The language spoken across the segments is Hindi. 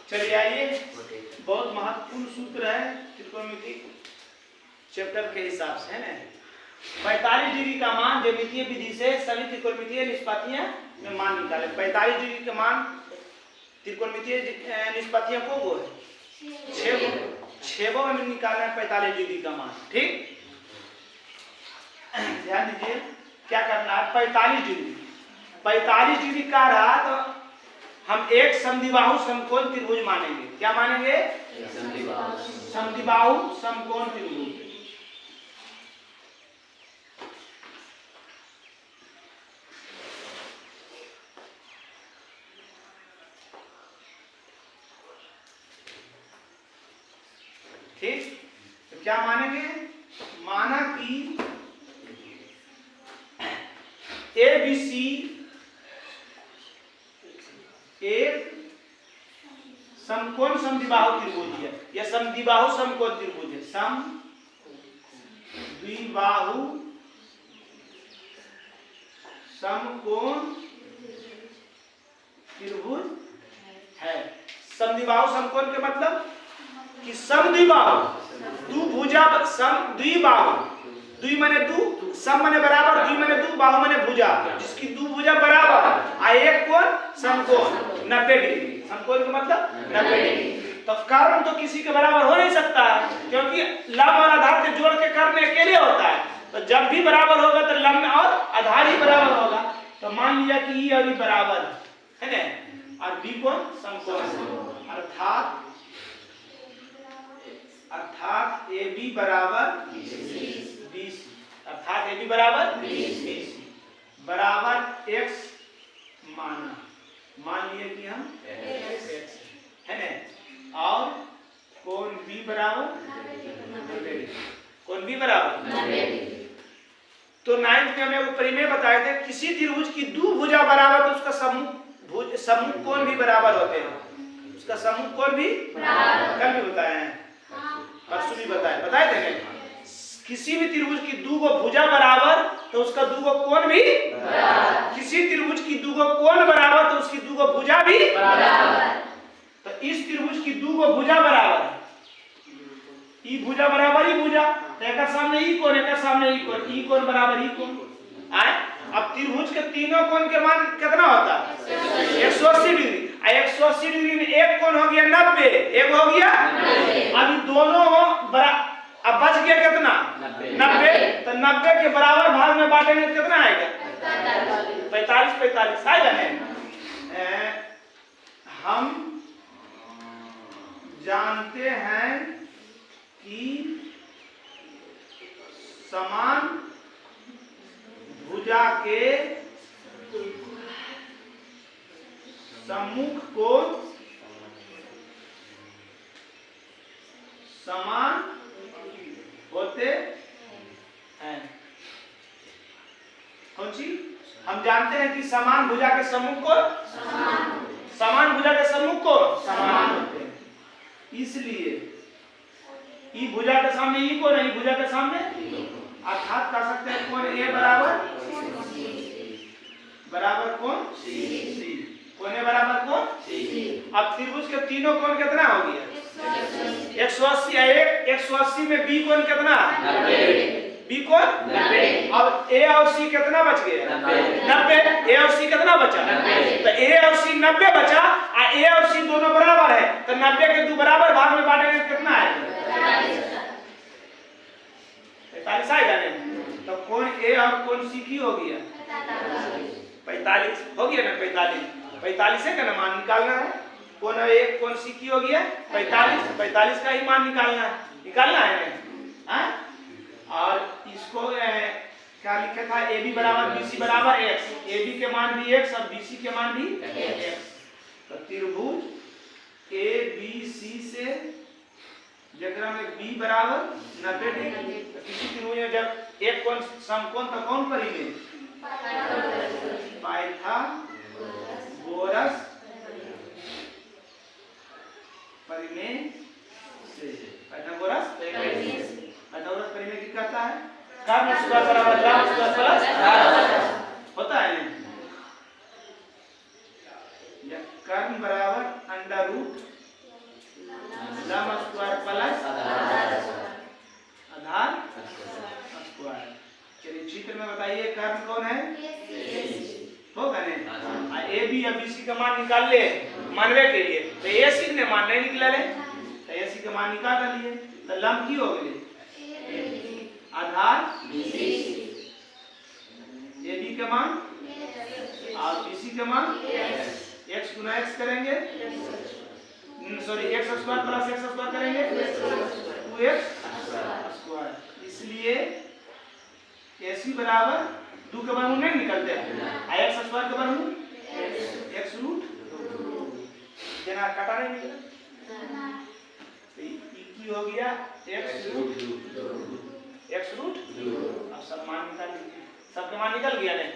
चलिए आइए, बहुत महत्वपूर्ण सूत्र है त्रिकोणमिति चैप्टर के हिसाब से, है ना। 45 डिग्री का मान ज्यामितीय विधि से सभी त्रिकोणमितीय निष्पत्तियां में मान निकाले। 45 डिग्री के मान त्रिकोणमितीय निष्पत्तियां को वो है 6 में निकालना है 45 डिग्री का मान। ठीक, ध्यान दीजिए क्या करना है। 45 डिग्री का रहा तो हम एक समद्विबाहु समकोण त्रिभुज मानेंगे। क्या मानेंगे? समद्विबाहु समकोण त्रिभुज। ठीक, तो क्या मानेंगे? माना कि ABC एक समकोण समद्विबाहु त्रिभुज है, या समद्विबाहु समकोण त्रिभुज है। समद्विबाहु समकोण त्रिभुज है। समद्विबाहु समकोण के मतलब कि समद्विबाहु द्विभुजा समद्विबाहु, द्वि माने दो, सम माने बराबर, द्वि माने दो, बाहु माने भुजा, जिसकी दो भुजा बराबर आ एक कोण समकोण 90 डिग्री। समकोण का मतलब 90 डिग्री। तो कर्ण तो किसी के बराबर हो नहीं सकता है, क्योंकि लंब और आधार के जोड़ के कर्ण अकेले होता है। तो जब भी बराबर होगा तो लंब और आधार ही बराबर होगा। तो मान लिया कि ई और ई बराबर है ना, और बी कोण समकोण, अर्थात AB बराबर 20, अर्थात AB बराबर 20 बराबर x मान लिए कि हम x है ना, और कोण B बराबर 90, कोण B बराबर 90। तो 9th में हमें परिमेय बताए थे, किसी त्रिभुज की दो भुजा बराबर तो उसका सम्मुख कोण भी बराबर होते हैं। उसका सम्मुख कोण भी बराबर, कल भी बताए हैं, परसों भी बताए थे ना। किसी भी त्रिभुज की दो भुजा बराबर तो उसका दो कोण भी बराबर। किसी त्रिभुज की दो कोण बराबर तो उसकी दो भुजा भी बराबर। तो इस त्रिभुज की दो भुजा बराबर, ई भुजा बराबर ई भुजा, तो एक सामने ई कोण, एक सामने ई कोण, ई कोण बराबर ई कोण आए। अब त्रिभुज के तीनों कोण के मान कितना होता है? 180 डिग्री। 180 डिग्री में एक कोण हो गया 90, एक हो गया 90। अभी दोनों अब बच गया कितना? 90। तो 90 के बराबर भाग में बांटेंगे तो कितना आएगा? 45 आएगा ना। हम जानते हैं कि समान भुजा के सम्मुख कोण समान होते हैं। कौन सी? हम जानते हैं कि समान भुजा के सम्मुख कोण समान भुजा के सम्मुख कोण समान होते हैं। इसलिए ई भुजा के सामने ई कोण, ई भुजा के सामने, अर्थात कह सकते हैं कोण A बराबर कोण C, कोण A बराबर कोण C। अब त्रिभुज के तीनों कोण कितना हो गया? 180 में B कोण कितना? 90, B कोण 90। अब A और C कितना बच गया? 90। A और C कितना बचा? 90। तो A और C 90 बचा, और A और C दोनों बराबर है, तो 90 के दो बराबर भाग में बांटेंगे कितना आएगा? 45 आएगा ना। तो कोण A और कोण C की हो गया 45 हो गया ना। 45 है का ना मान निकालना है। कोण A कोण C की हो गया 45 का ही मान निकालना है ना। और इसको क्या लिखा था? AB बराबर BC बराबर x, AB के मान भी x और BC के मान भी x। तो त्रिभुज ABC से जगह में B बराबर 90 डिग्री। तो किसी त्रिभुज में जब एक कोण समकोण तो कौन परिमेय? पाइथागोरस परिमेय से। पाइथागोरस परिमेय की कहता है कर्ण स्क्वायर बराबर लंब स्क्वायर प्लस होता है ना। कर्ण बराबर अंडर रूट लंब स्क्वायर प्लस आधार स्क्वायर। चलिए चित्र में बताइए कर्ण कौन है? होगा ना? ए बी या बी सी का मान निकाल ले मानवे के लिए, तो ए सी ने मान नहीं निकला ले, तो ए सी का मान निकाल लिए, तो लंब की हो गई आधार ए बी का मान और बी सी का मान x गुना x करेंगे, sorry x square plus x square करेंगे 2x स्क्वायर। इसलिए AC बराबर 2 के वर्गमूल नहीं निकलते हैं, x स्क्वायर के वर्गमूल x रूट देना काटा नहीं निकला, तो की हो गया x रूट। अब सब मान निकाल लीजिए, सबका मान निकल गया नहीं।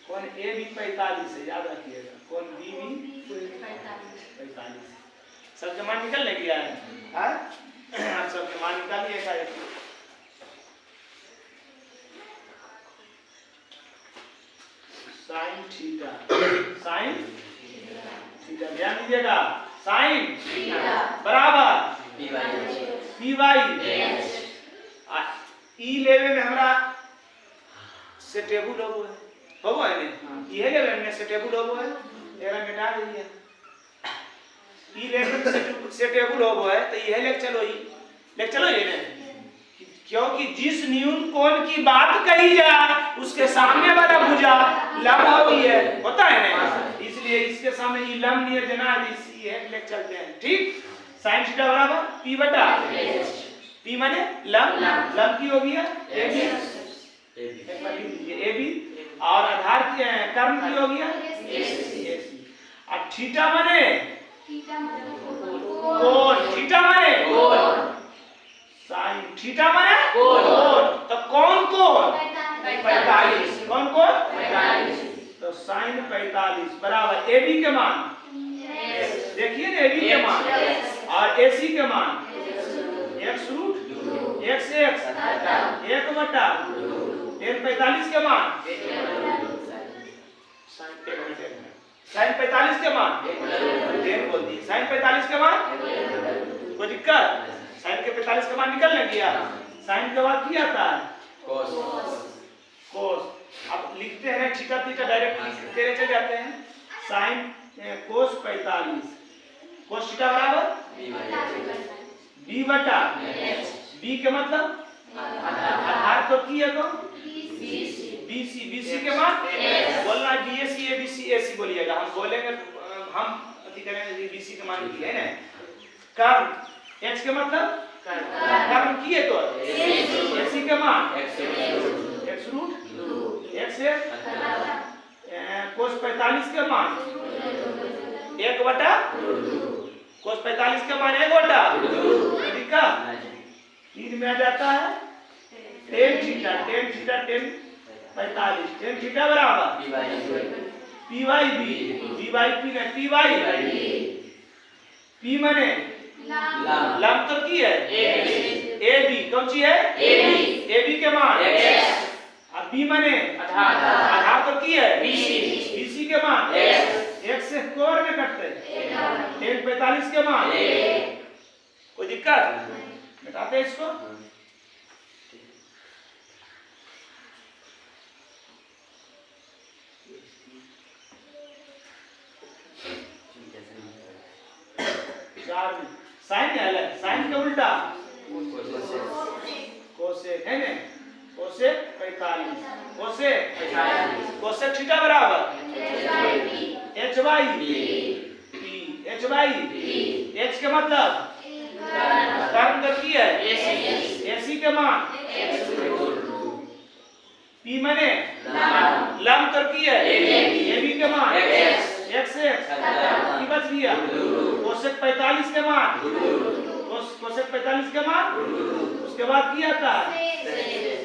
कौन ए बी 45 है, याद रखिएगा, कौन बी भी 45, सबका मान निकल नहीं गया है। आप सबके मान निकालिएगा। साइन थीटा, साइन थीटा ध्यान दीजिएगा, साइन बराबर पी वाई ई लेवे में हमरा से टेबल हो है नहीं, ये लेवे में से टेबल हो है, एरा मिटा दीजिए, ई लेवे में से टेबल हो है, तो ये लेके चलो ये ने, क्योंकि जिस न्यून कोण की बात कही जाए उसके सामने वाला भुजा लंब होती है, होता है ना, इसलिए इसके सामने ये लंब नहीं है जना, ये लेके चलते हैं। ठीक, साइन थीटा बराबर p बटा p माने लंब की हो गया ए बी और आधार की कर्ण की हो गया AC। अब थीटा माने कोण, थीटा माने साइन थीटा माने कोण, तो कौन कोण 45, कौन कोण 45, तो साइन 45 बराबर AB के मान, देखिए ना AB के मान और AC के मान x रूट x 1 बटा tan 45 के मान साइन 45 के मान tan बोल दी, साइन 45 के मान कोई दिक्कत, साइन के 45 का मान निकल नहीं गया, साइन के बाद क्या आता है कोस। अब लिखते हैं थीटा थीटा डायरेक्ट लिखते चले जाते हैं, साइन कोस 45, कोस थीटा बराबर b बटा b के मतलब आधार तो की है तो BC के मान बोलना BAC ABC AC बोलिएगा, हम बोलेंगे हम अति करेंगे BC के मान की है ना, कर्ण x के मतलब कर्ण की है तो AC के मान x रूट x है, कोस 45 के मान 1 बटा कोस 45 के मान 1 बटा, ठीक है, 3 में आ जाता है tan थीटा 45, tan थीटा बराबर p बाई p p माने लंब तो की है AB, कौन सी है AB के मान, अब b माने आधार तो की है BC के मान x से स्क्वायर में कटते tan 45 के मान, कोई दिक्कत, मिटाते इसको। साइन है, साइन का उल्टा कोसेक है ना, कोसेक 45, कोसेक थीटा बराबर h बाई h के मतलब कर्ण करती है AC के मान p माने लंब करती है AB के मान x की बच गया, कोसेक 45 के मान कोसेक 45 के मान, उसके बाद क्या आता है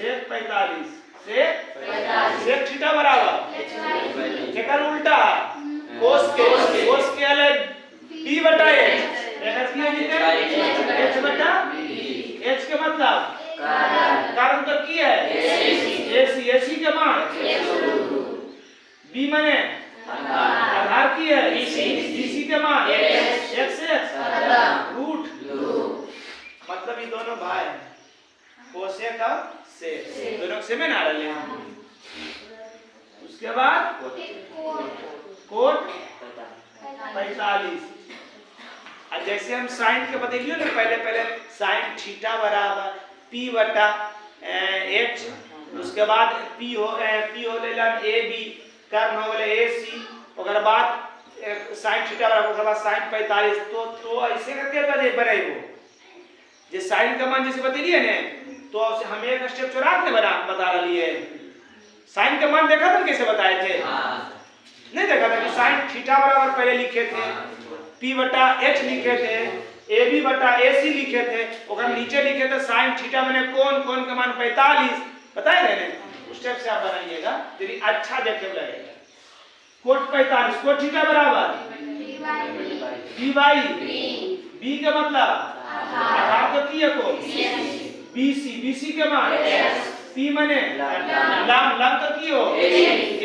सेक 45 सेक थीटा बराबर जेकर उल्टा कोस के अलग b बटा h बटा h के मतलब कारण तो की है AC के मान b माने आधार की है BC के मान x रूट, मतलब ये दोनों भाई हैं, कोसेक और सेक दोनों से में ना रहे हैं। उसके बाद कोट 45। और जैसे हम साइन के बदलियो ना, पहले साइन थीटा बराबर p बटा h, उसके बाद p हो लेलन a b, कर्ण हो गए a c, ओकर बाद साइन थीटा बराबर ओकर बाद साइन 45। तो ऐसे करके बने वो जे साइन का मान जैसे बतेलिए ने, तो हम एक स्टेप चुरा के बता रही है। साइन का मान देखा था कैसे बताए थे? नहीं देखा था कि साइन थीटा बराबर पहले लिखे थे, p बटा h लिखे थे, ab बटा ac लिखे थे, और नीचे लिखे थे साइन थीटा मैंने कोण का मान 45 बताए थे ने। उस स्टेप से आप बनाइएगा यदि अच्छा देखे लगेगा। कोट 45 कोट थीटा बराबर p बाई b का मतलब आधार तो की है को bc के मान p माने लंब तो की हो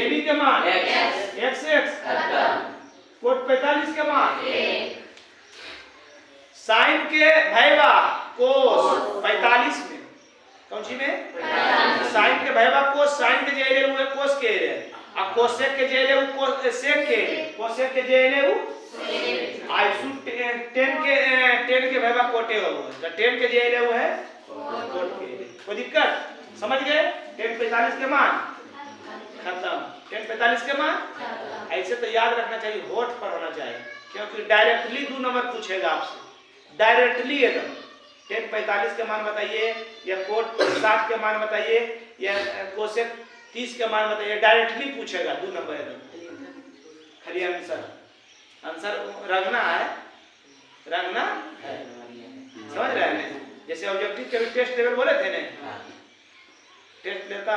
ab के मान x कोट 45 के मान साइन के भैया कोस 45 में, कौन सी में? साइन के भैया कोस, साइन के जेले हुए कोस के रे, आ कोसेक के जेले वो कोसेक के, कोसेक के जेले वो आई सूट 10 के भैया कोटे हो, तो 10 के जेले वो है कोट के। कोई दिक्कत? समझ गए? 10 45 के मान खत्म, 10 45 के मान। ऐसे तो याद रखना चाहिए, होठ पर होना चाहिए, क्योंकि डायरेक्टली 2 नंबर पूछेगा आपसे, डायरेक्टली एकदम 10 45 के मान बताइए, या कोट 60 के मान बताइए, या कोसेक 30 के मान बताइए, डायरेक्टली पूछेगा 2 नंबर एकदम। खाली आंसर रखना है, समझ रहे हैं? जैसे ऑब्जेक्टिव के भी टेस्ट लेवल बोले थे ना, टेस्ट लेता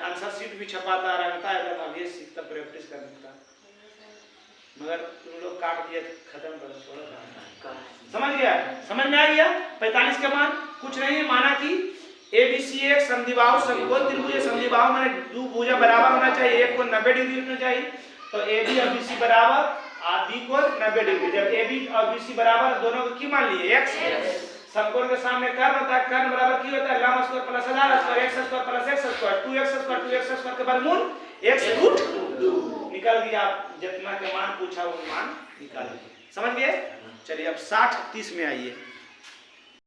आंसर शीट भी छपाता रखता है, जब अब ये सीखता प्रैक्टिस करता, मगर तुम लोग काट दिए खत्म कर छोड़ा। समझ गया? समझ में आ गया? 45 के मान कुछ नहीं है, माना कि ABC एक समद्विबाहु समकोण त्रिभुज, समद्विबाहु माने 2 भुजा बराबर होना चाहिए, एक कोण 90 डिग्री होना चाहिए, तो AB और BC बराबर और B कोण 90 डिग्री। जब AB और BC बराबर, दोनों को की मान लिए x, समकोण के सामने कर्ण होता है, कर्ण बराबर की होता है लंब स्क्वायर प्लस आधार square, x square plus x square, 2x square के वर्गमूल x रूट 2 निकल गया। जितना के मान पूछा वो मान निकाल दिए। समझ गए? चलिए अब 60 30 में आइए।